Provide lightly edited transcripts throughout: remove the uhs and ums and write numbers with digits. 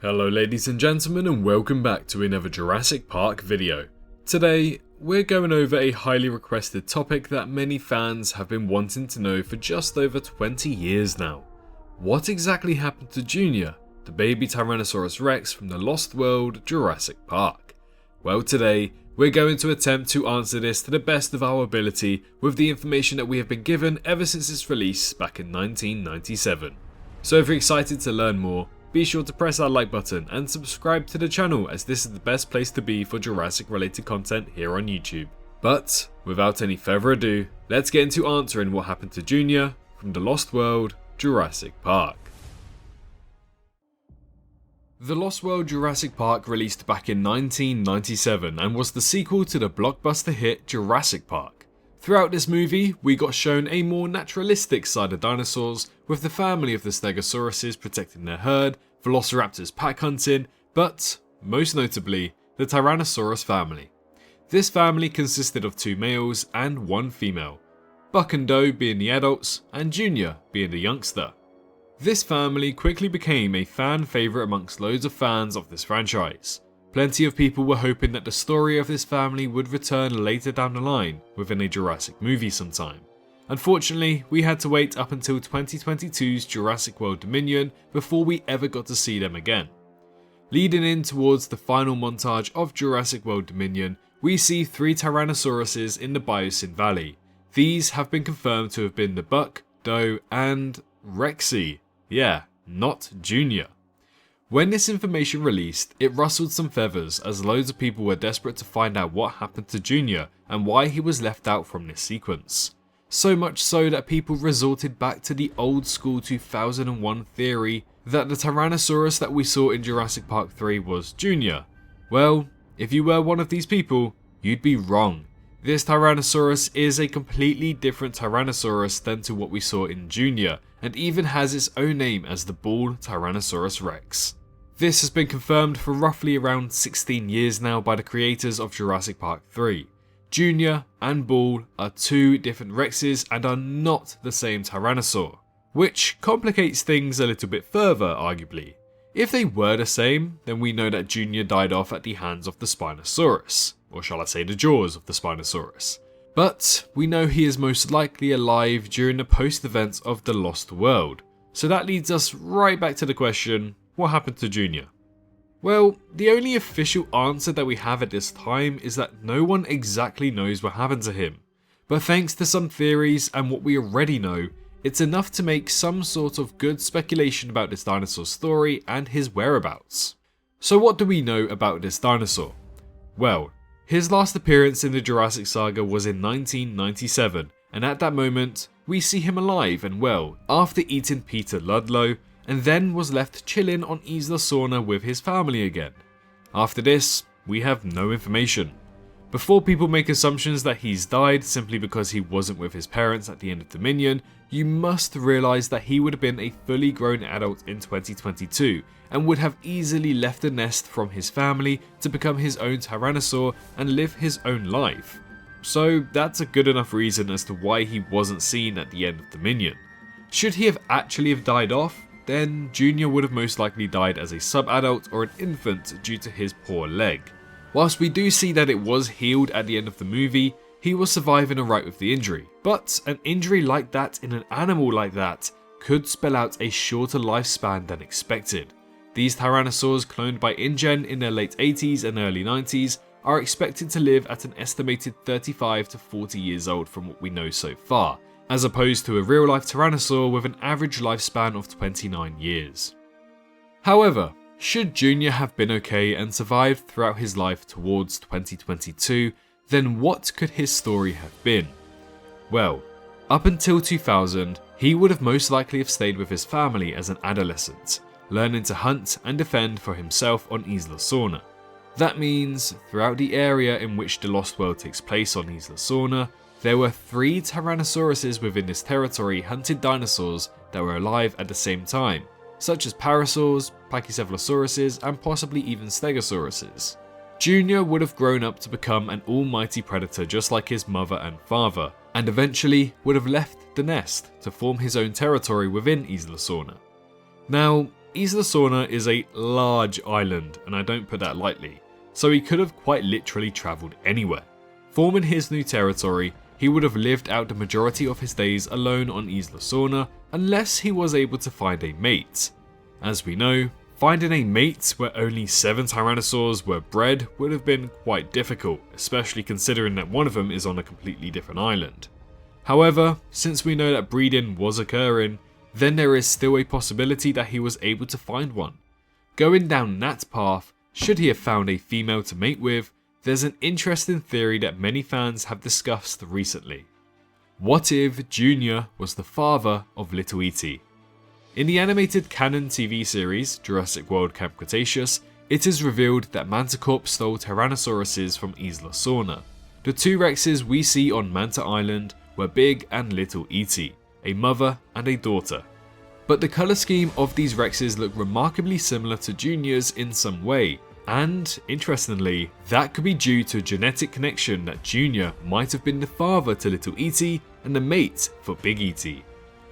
Hello ladies and gentlemen, and welcome back to another Jurassic Park video. Today, we're going over a highly requested topic that many fans have been wanting to know for just over 20 years now. What exactly happened to Junior, the baby Tyrannosaurus Rex from the Lost World Jurassic Park? Well, today, we're going to attempt to answer this to the best of our ability with the information that we have been given ever since its release back in 1997. So if you're excited to learn more, be sure to press that like button and subscribe to the channel, as this is the best place to be for Jurassic related content here on YouTube. But without any further ado, let's get into answering what happened to Junior from the Lost World Jurassic Park. The Lost World Jurassic Park released back in 1997 and was the sequel to the blockbuster hit Jurassic Park. Throughout this movie, we got shown a more naturalistic side of dinosaurs, with the family of the Stegosauruses protecting their herd, Velociraptors pack hunting, but, most notably, the Tyrannosaurus family. This family consisted of 2 males and 1 female, Buck and Doe being the adults and Junior being the youngster. This family quickly became a fan favourite amongst loads of fans of this franchise. Plenty of people were hoping that the story of this family would return later down the line within a Jurassic movie sometime. Unfortunately, we had to wait up until 2022's Jurassic World Dominion before we ever got to see them again. Leading in towards the final montage of Jurassic World Dominion, we see 3 Tyrannosauruses in the Biosyn Valley. These have been confirmed to have been the Buck, Doe and Rexy. Yeah, not Junior. When this information released, it rustled some feathers as loads of people were desperate to find out what happened to Junior and why he was left out from this sequence. So much so that people resorted back to the old school 2001 theory that the Tyrannosaurus that we saw in Jurassic Park 3 was Junior. Well, if you were one of these people, you'd be wrong. This Tyrannosaurus is a completely different Tyrannosaurus than to what we saw in Junior, and even has its own name as the Bull Tyrannosaurus Rex. This has been confirmed for roughly around 16 years now by the creators of Jurassic Park 3. Junior and Bull are 2 different Rexes and are not the same Tyrannosaur, which complicates things a little bit further, arguably. If they were the same, then we know that Junior died off at the hands of the Spinosaurus, or shall I say the jaws of the Spinosaurus. But we know he is most likely alive during the post-events of the Lost World, so that leads us right back to the question, what happened to Junior? Well, the only official answer that we have at this time is that no one exactly knows what happened to him, but thanks to some theories and what we already know, it's enough to make some sort of good speculation about this dinosaur's story and his whereabouts. So what do we know about this dinosaur? Well, his last appearance in the Jurassic saga was in 1997, and at that moment, we see him alive and well after eating Peter Ludlow, and then was left chilling on Isla Sorna with his family again. After this, we have no information. Before people make assumptions that he's died simply because he wasn't with his parents at the end of Dominion, you must realise that he would have been a fully grown adult in 2022 and would have easily left the nest from his family to become his own Tyrannosaur and live his own life. So that's a good enough reason as to why he wasn't seen at the end of Dominion. Should he have actually died off, then Junior would have most likely died as a sub-adult or an infant due to his poor leg. Whilst we do see that it was healed at the end of the movie, he was surviving alright with the injury. But an injury like that in an animal like that could spell out a shorter lifespan than expected. These Tyrannosaurs cloned by InGen in their late 80s and early 90s are expected to live at an estimated 35 to 40 years old from what we know so far, as opposed to a real-life Tyrannosaur with an average lifespan of 29 years. However, should Junior have been okay and survived throughout his life towards 2022, then what could his story have been? Well, up until 2000, he would have most likely have stayed with his family as an adolescent, learning to hunt and defend for himself on Isla Sorna. That means, throughout the area in which the Lost World takes place on Isla Sorna, there were 3 Tyrannosauruses within this territory hunted dinosaurs that were alive at the same time, such as Parasaurs, Pachycephalosauruses, and possibly even Stegosauruses. Junior would have grown up to become an almighty predator just like his mother and father, and eventually would have left the nest to form his own territory within Isla Sorna. Now, Isla Sorna is a large island, and I don't put that lightly, so he could have quite literally travelled anywhere. Forming his new territory, he would have lived out the majority of his days alone on Isla Sorna unless he was able to find a mate. As we know, finding a mate where only 7 tyrannosaurs were bred would have been quite difficult, especially considering that one of them is on a completely different island. However, since we know that breeding was occurring, then there is still a possibility that he was able to find one. Going down that path, should he have found a female to mate with, there's an interesting theory that many fans have discussed recently. What if Junior was the father of Little E.T.? In the animated canon TV series, Jurassic World Camp Cretaceous, it is revealed that Manticorp stole Tyrannosauruses from Isla Sorna. The 2 Rexes we see on Manta Island were Big and Little E.T., a mother and a daughter. But the colour scheme of these Rexes look remarkably similar to Junior's in some way, and, interestingly, that could be due to a genetic connection that Junior might have been the father to Little E.T. and the mate for Big E.T.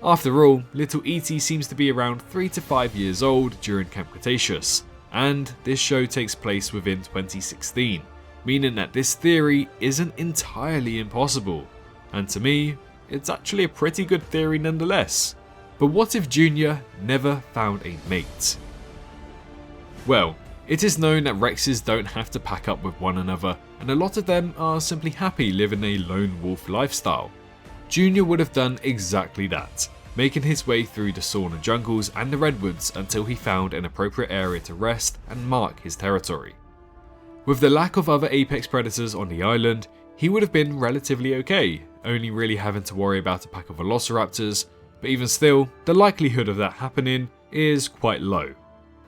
After all, Little E.T. seems to be around 3 to 5 years old during Camp Cretaceous, and this show takes place within 2016, meaning that this theory isn't entirely impossible, and to me, it's actually a pretty good theory nonetheless. But what if Junior never found a mate? Well, it is known that Rexes don't have to pack up with one another, and a lot of them are simply happy living a lone wolf lifestyle. Junior would have done exactly that, making his way through the Sorna jungles and the redwoods until he found an appropriate area to rest and mark his territory. With the lack of other apex predators on the island, he would have been relatively okay, only really having to worry about a pack of velociraptors, but even still, the likelihood of that happening is quite low.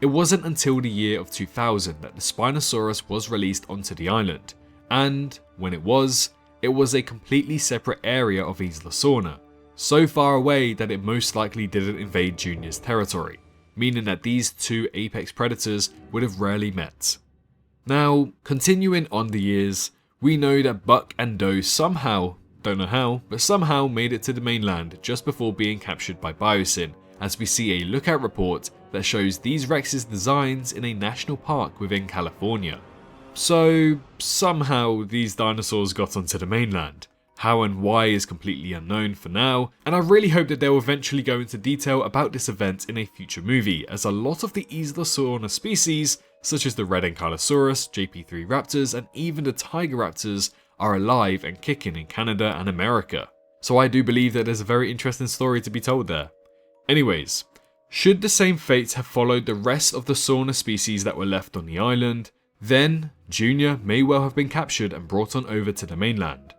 It wasn't until the year of 2000 that the Spinosaurus was released onto the island, and when it was a completely separate area of Isla Sorna, so far away that it most likely didn't invade Junior's territory, meaning that these 2 apex predators would have rarely met. Now, continuing on the years, we know that Buck and Doe somehow, don't know how, but somehow made it to the mainland just before being captured by Biosyn, as we see a lookout report that shows these Rex's designs in a national park within California. So, somehow these dinosaurs got onto the mainland. How and why is completely unknown for now, and I really hope that they'll eventually go into detail about this event in a future movie, as a lot of the Isla Sorna species, such as the Red Ankylosaurus, JP3 raptors, and even the Tiger raptors, are alive and kicking in Canada and America. So I do believe that there's a very interesting story to be told there. Anyways, should the same fate have followed the rest of the Sorna species that were left on the island, then Junior may well have been captured and brought on over to the mainland.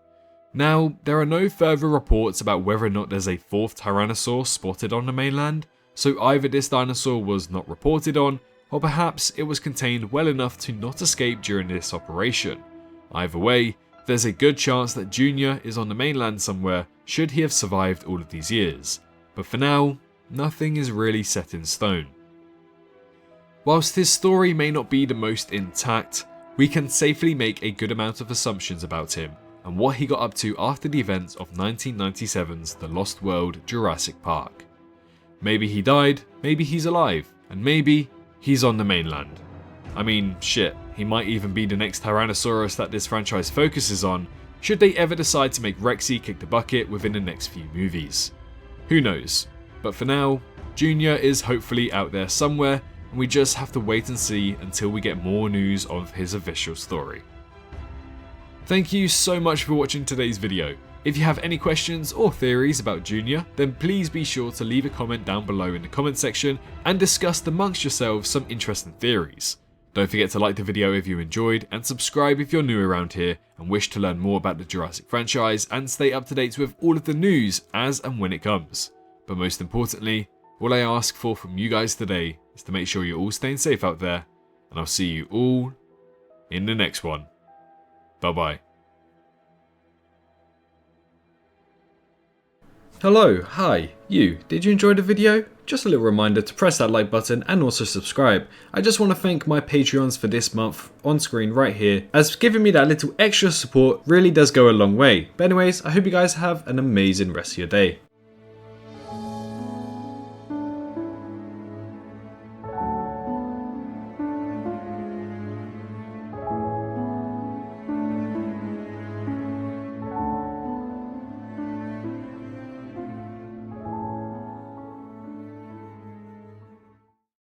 Now, there are no further reports about whether or not there's a 4th Tyrannosaur spotted on the mainland, so either this dinosaur was not reported on, or perhaps it was contained well enough to not escape during this operation. Either way, there's a good chance that Junior is on the mainland somewhere should he have survived all of these years. But for now, nothing is really set in stone. Whilst his story may not be the most intact, we can safely make a good amount of assumptions about him and what he got up to after the events of 1997's The Lost World Jurassic Park. Maybe he died, maybe he's alive, and maybe he's on the mainland. I mean, shit, he might even be the next Tyrannosaurus that this franchise focuses on, should they ever decide to make Rexy kick the bucket within the next few movies. Who knows? But for now, Junior is hopefully out there somewhere, and we just have to wait and see until we get more news of his official story. Thank you so much for watching today's video. If you have any questions or theories about Junior, then please be sure to leave a comment down below in the comment section and discuss amongst yourselves some interesting theories. Don't forget to like the video if you enjoyed, and subscribe if you're new around here and wish to learn more about the Jurassic franchise and stay up to date with all of the news as and when it comes. But most importantly, all I ask for from you guys today is to make sure you're all staying safe out there, and I'll see you all in the next one. Bye bye. Hello, hi, you. Did you enjoy the video? Just a little reminder to press that like button and also subscribe. I just want to thank my Patreons for this month on screen right here, as giving me that little extra support really does go a long way. But anyways, I hope you guys have an amazing rest of your day.